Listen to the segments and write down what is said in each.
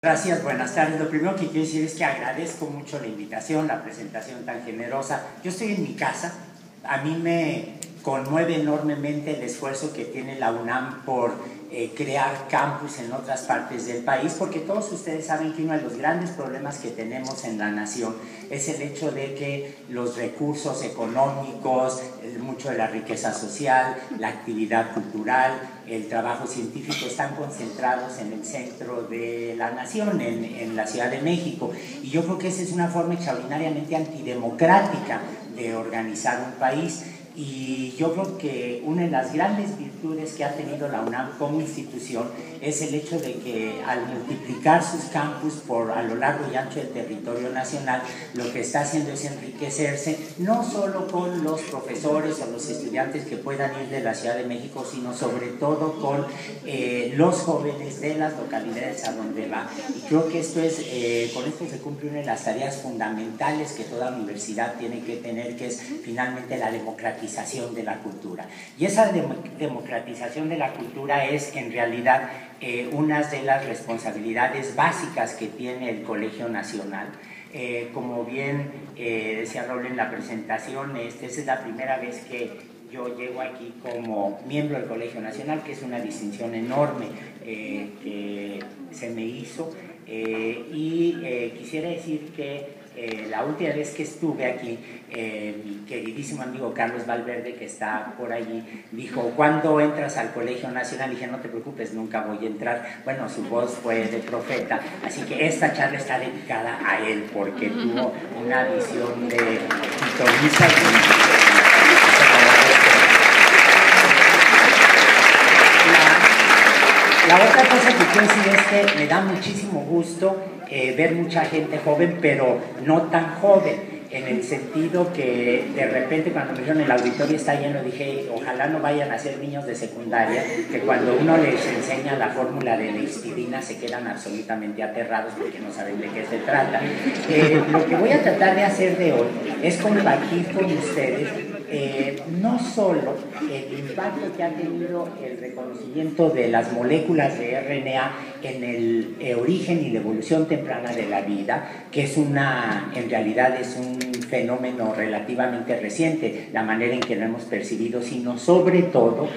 Gracias, buenas tardes. Lo primero que quiero decir es que agradezco mucho la invitación, la presentación tan generosa. Yo estoy en mi casa, a mí me conmueve enormemente el esfuerzo que tiene la UNAM por crear campus en otras partes del país, porque todos ustedes saben que uno de los grandes problemas que tenemos en la nación es el hecho de que los recursos económicos, mucho de la riqueza social, la actividad cultural, el trabajo científico están concentrados en el centro de la nación, en la Ciudad de México. Y yo creo que esa es una forma extraordinariamente antidemocrática de organizar un país. Y yo creo que una de las grandes virtudes que ha tenido la UNAM como institución es el hecho de que al multiplicar sus campus a lo largo y ancho del territorio nacional, lo que está haciendo es enriquecerse no solo con los profesores o los estudiantes que puedan ir de la Ciudad de México, sino sobre todo con los jóvenes de las localidades a donde va. Y creo que con esto se cumple una de las tareas fundamentales que toda universidad tiene que tener, que es finalmente la democratización de la cultura. Y esa democratización de la cultura es en realidad una de las responsabilidades básicas que tiene el Colegio Nacional. Como bien decía Raúl en la presentación, esta es la primera vez que yo llego aquí como miembro del Colegio Nacional, que es una distinción enorme que se me hizo. Quisiera decir que la última vez que estuve aquí, mi queridísimo amigo Carlos Valverde, que está por allí, dijo: ¿cuándo entras al Colegio Nacional? Y dije: no te preocupes, nunca voy a entrar. Bueno, su voz fue de profeta, así que esta charla está dedicada a él, porque tuvo una visión de pitonisa. La otra cosa que quiero decir es que me da muchísimo gusto ver mucha gente joven, pero no tan joven, en el sentido que de repente cuando me dijeron el auditorio está lleno, dije: ojalá no vayan a ser niños de secundaria, que cuando uno les enseña la fórmula de la histidina se quedan absolutamente aterrados porque no saben de qué se trata. Lo que voy a tratar de hacer de hoy es compartir con ustedes no solo el impacto que ha tenido el reconocimiento de las moléculas de RNA en el origen y la evolución temprana de la vida, que en realidad es un fenómeno relativamente reciente, la manera en que lo hemos percibido, sino sobre todo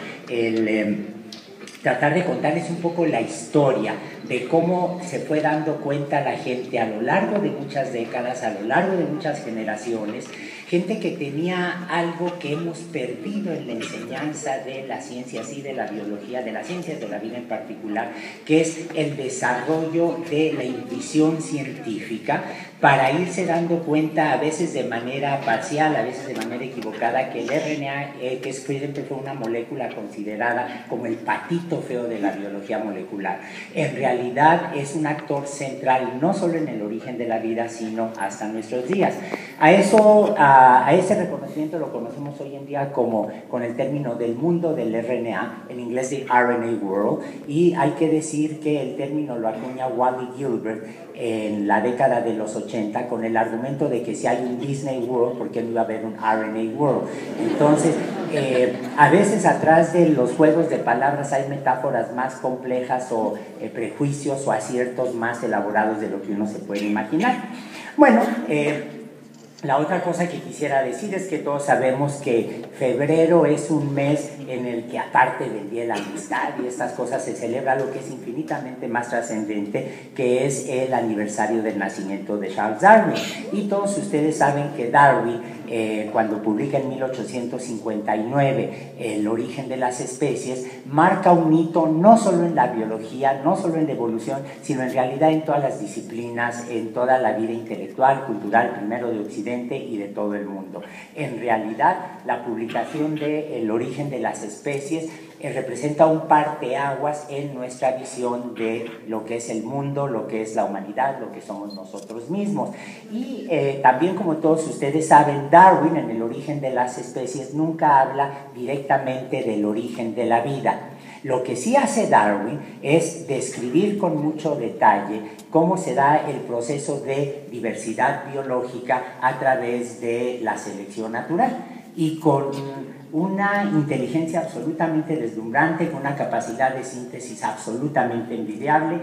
tratar de contarles un poco la historia de cómo se fue dando cuenta la gente a lo largo de muchas décadas, a lo largo de muchas generaciones, gente que tenía algo que hemos perdido en la enseñanza de las ciencias y de la biología, de las ciencias de la vida en particular, que es el desarrollo de la intuición científica, para irse dando cuenta, a veces de manera parcial, a veces de manera equivocada, que el RNA, que siempre fue una molécula considerada como el patito feo de la biología molecular, en realidad es un actor central no solo en el origen de la vida, sino hasta nuestros días. A ese reconocimiento lo conocemos hoy en día con el término del mundo del RNA, en inglés de RNA World, y hay que decir que el término lo acuña Wally Gilbert en la década de los 80 con el argumento de que si hay un Disney World, ¿por qué no iba a haber un RNA World? Entonces, a veces atrás de los juegos de palabras hay metáforas más complejas o prejuicios o aciertos más elaborados de lo que uno se puede imaginar. Bueno, la otra cosa que quisiera decir es que todos sabemos que febrero es un mes en el que, aparte del Día de la Amistad y estas cosas, se celebra lo que es infinitamente más trascendente, que es el aniversario del nacimiento de Charles Darwin. Y todos ustedes saben que Darwin, cuando publica en 1859 El origen de las especies, marca un hito no solo en la biología, no solo en la evolución, sino en realidad en todas las disciplinas, en toda la vida intelectual, cultural, primero de Occidente y de todo el mundo. En realidad, la publicación de El origen de las especies representa un parteaguas en nuestra visión de lo que es el mundo, lo que es la humanidad, lo que somos nosotros mismos. Y también, como todos ustedes saben, Darwin, en El origen de las especies, nunca habla directamente del origen de la vida. Lo que sí hace Darwin es describir con mucho detalle cómo se da el proceso de diversidad biológica a través de la selección natural, y con una inteligencia absolutamente deslumbrante, con una capacidad de síntesis absolutamente envidiable.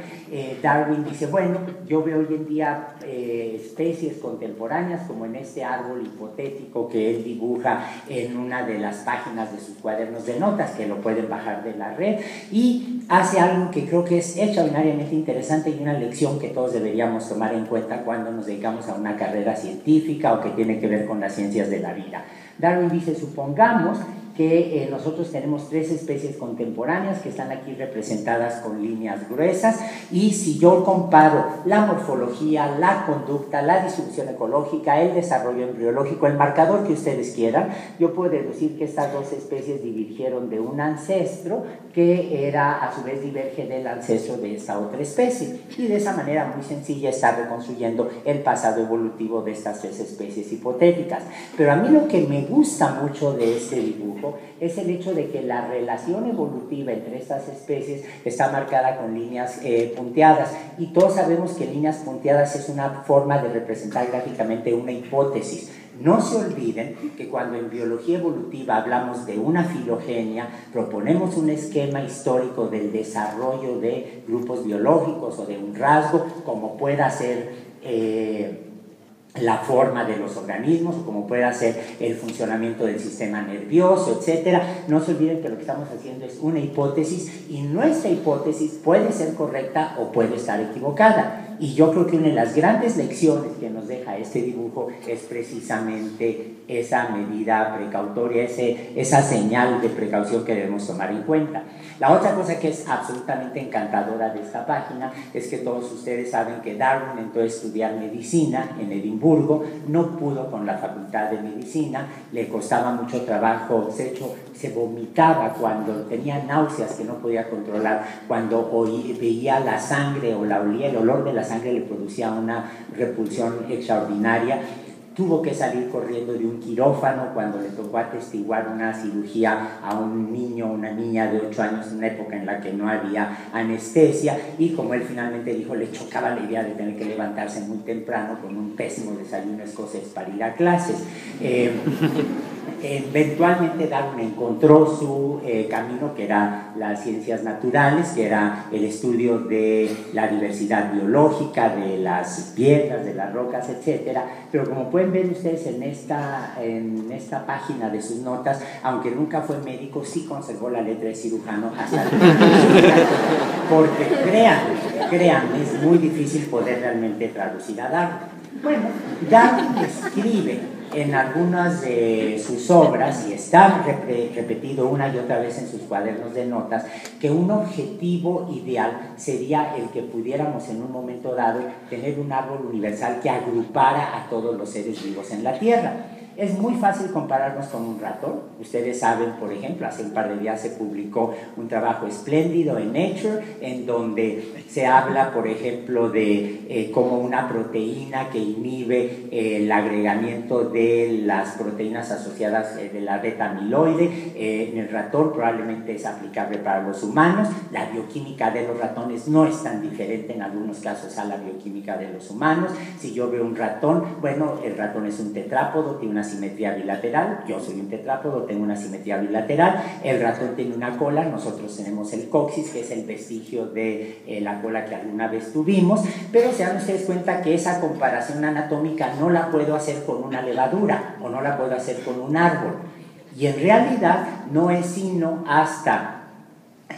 Darwin dice, bueno, yo veo hoy en día especies contemporáneas como en este árbol hipotético que él dibuja en una de las páginas de sus cuadernos de notas, que lo pueden bajar de la red, y hace algo que creo que es extraordinariamente interesante y una lección que todos deberíamos tomar en cuenta cuando nos dedicamos a una carrera científica o que tiene que ver con las ciencias de la vida. Darwin dice, supongamos que nosotros tenemos 3 especies contemporáneas que están aquí representadas con líneas gruesas, y si yo comparo la morfología, la conducta, la distribución ecológica, el desarrollo embriológico, el marcador que ustedes quieran, yo puedo deducir que estas 2 especies divergieron de un ancestro que era, a su vez, diverge del ancestro de esta otra especie, y de esa manera muy sencilla está reconstruyendo el pasado evolutivo de estas 3 especies hipotéticas. Pero a mí lo que me gusta mucho de este dibujo es el hecho de que la relación evolutiva entre estas especies está marcada con líneas punteadas, y todos sabemos que líneas punteadas es una forma de representar gráficamente una hipótesis. No se olviden que cuando en biología evolutiva hablamos de una filogenia, proponemos un esquema histórico del desarrollo de grupos biológicos o de un rasgo, como pueda ser la forma de los organismos, o como pueda ser el funcionamiento del sistema nervioso, etc. No se olviden que lo que estamos haciendo es una hipótesis, y nuestra hipótesis puede ser correcta o puede estar equivocada. Y yo creo que una de las grandes lecciones que nos deja este dibujo es precisamente esa medida precautoria, esa señal de precaución que debemos tomar en cuenta. La otra cosa que es absolutamente encantadora de esta página es que todos ustedes saben que Darwin entró a estudiar medicina en Edimburgo, no pudo con la facultad de medicina, le costaba mucho trabajo, de hecho se vomitaba cuando tenía náuseas que no podía controlar, cuando veía la sangre o la olía, el olor de la sangre le producía una repulsión extraordinaria. Tuvo que salir corriendo de un quirófano cuando le tocó atestiguar una cirugía a un niño o una niña de 8 años en una época en la que no había anestesia, y como él finalmente dijo, le chocaba la idea de tener que levantarse muy temprano con un pésimo desayuno escocés para ir a clases. Eventualmente Darwin encontró su camino, que era las ciencias naturales, que era el estudio de la diversidad biológica, de las piedras, de las rocas, etc. Pero como pueden ver ustedes en esta página de sus notas, aunque nunca fue médico, sí conservó la letra de cirujano hasta el porque créanme, es muy difícil poder realmente traducir a Darwin. Bueno, Darwin escribe en algunas de sus obras, y está repetido una y otra vez en sus cuadernos de notas, que un objetivo ideal sería el que pudiéramos en un momento dado tener un árbol universal que agrupara a todos los seres vivos en la Tierra. Es muy fácil compararnos con un ratón. Ustedes saben, por ejemplo, hace un par de días se publicó un trabajo espléndido en Nature, en donde se habla, por ejemplo, de cómo una proteína que inhibe el agregamiento de las proteínas asociadas de la beta amiloide en el ratón probablemente es aplicable para los humanos. La bioquímica de los ratones no es tan diferente en algunos casos a la bioquímica de los humanos. Si yo veo un ratón, bueno, el ratón es un tetrápodo, tiene una simetría bilateral, yo soy un tetrápodo, tengo una simetría bilateral, el ratón tiene una cola, nosotros tenemos el coxis, que es el vestigio de la cola que alguna vez tuvimos, pero se dan ustedes cuenta que esa comparación anatómica no la puedo hacer con una levadura, o no la puedo hacer con un árbol, y en realidad no es sino hasta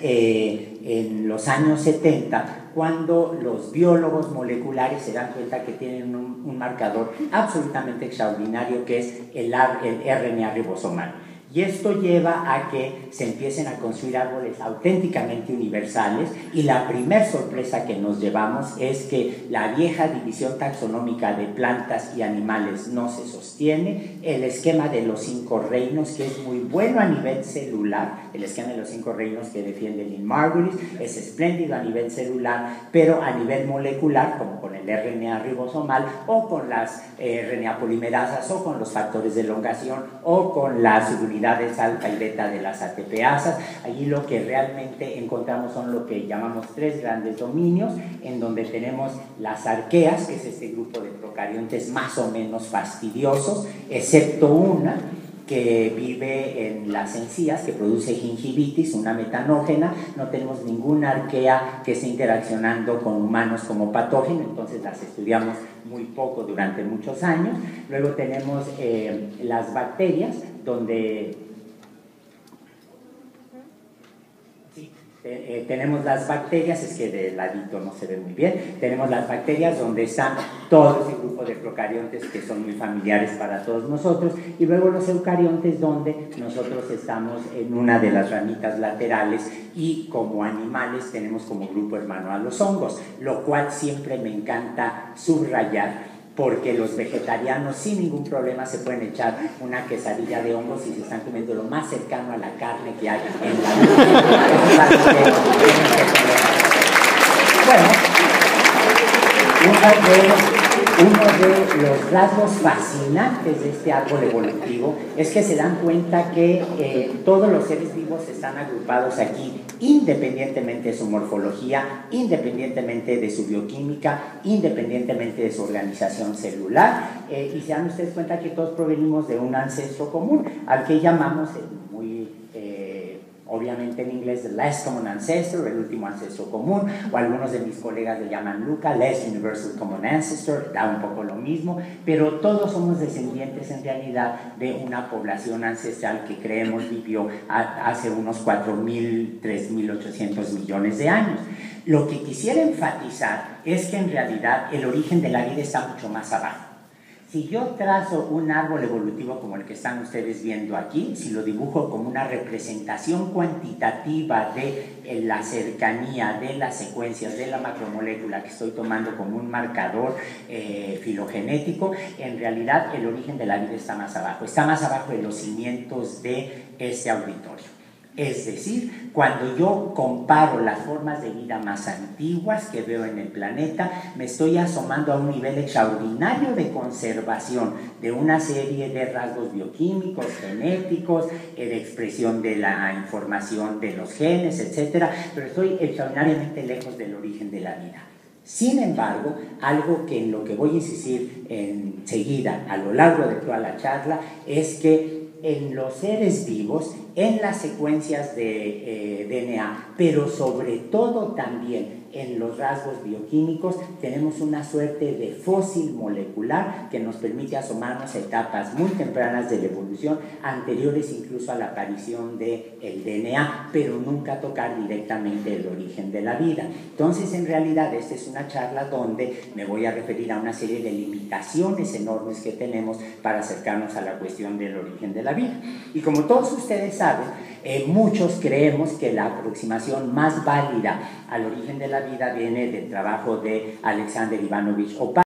en los años 70 cuando los biólogos moleculares se dan cuenta que tienen un marcador absolutamente extraordinario, que es el RNA ribosomal. Y esto lleva a que se empiecen a construir árboles auténticamente universales, y la primer sorpresa que nos llevamos es que la vieja división taxonómica de plantas y animales no se sostiene. El esquema de los 5 reinos, que es muy bueno a nivel celular, el esquema de los 5 reinos que defiende Lynn Margulis, es espléndido a nivel celular, pero a nivel molecular, como con el RNA ribosomal, o con las RNA polimerasas, o con los factores de elongación, o con las unidades alfa y beta de las ATPasas, allí lo que realmente encontramos son lo que llamamos 3 grandes dominios, en donde tenemos las arqueas, que es este grupo de procariontes más o menos fastidiosos, excepto una que vive en las encías, que produce gingivitis, una metanógena. No tenemos ninguna arquea que esté interaccionando con humanos como patógeno, entonces las estudiamos muy poco durante muchos años. Luego tenemos las bacterias, donde tenemos las bacterias, es que de ladito no se ve muy bien, tenemos las bacterias donde están todo ese grupo de procariontes que son muy familiares para todos nosotros, y luego los eucariontes, donde nosotros estamos en una de las ramitas laterales, y como animales tenemos como grupo hermano a los hongos, lo cual siempre me encanta subrayar, porque los vegetarianos sin ningún problema se pueden echar una quesadilla de hongos y se están comiendo lo más cercano a la carne que hay en la vida. Bueno, uno de los rasgos fascinantes de este árbol evolutivo es que se dan cuenta que todos los seres vivos están agrupados aquí, independientemente de su morfología, independientemente de su bioquímica, independientemente de su organización celular, y se dan ustedes cuenta que todos provenimos de un ancestro común, al que llamamos obviamente en inglés, the less common ancestor, el último ancestro común, o algunos de mis colegas le llaman LUCA, less universal common ancestor, da un poco lo mismo, pero todos somos descendientes en realidad de una población ancestral que creemos vivió hace unos 4.000, 3.800 millones de años. Lo que quisiera enfatizar es que en realidad el origen de la vida está mucho más abajo. Si yo trazo un árbol evolutivo como el que están ustedes viendo aquí, si lo dibujo como una representación cuantitativa de la cercanía de las secuencias de la macromolécula que estoy tomando como un marcador filogenético, en realidad el origen de la vida está más abajo de los cimientos de este auditorio. Es decir, cuando yo comparo las formas de vida más antiguas que veo en el planeta, me estoy asomando a un nivel extraordinario de conservación de una serie de rasgos bioquímicos, genéticos, de expresión de la información de los genes, etc. Pero estoy extraordinariamente lejos del origen de la vida. Sin embargo, algo que en lo que voy a insistir enseguida a lo largo de toda la charla es que en los seres vivos, en las secuencias de DNA, pero sobre todo también en los rasgos bioquímicos, tenemos una suerte de fósil molecular que nos permite asomarnos a etapas muy tempranas de la evolución, anteriores incluso a la aparición del DNA, pero nunca tocar directamente el origen de la vida. Entonces, en realidad, esta es una charla donde me voy a referir a una serie de limitaciones enormes que tenemos para acercarnos a la cuestión del origen de la vida. Y como todos ustedes saben, muchos creemos que la aproximación más válida al origen de la vida viene del trabajo de Alexander Ivanovich Opalka.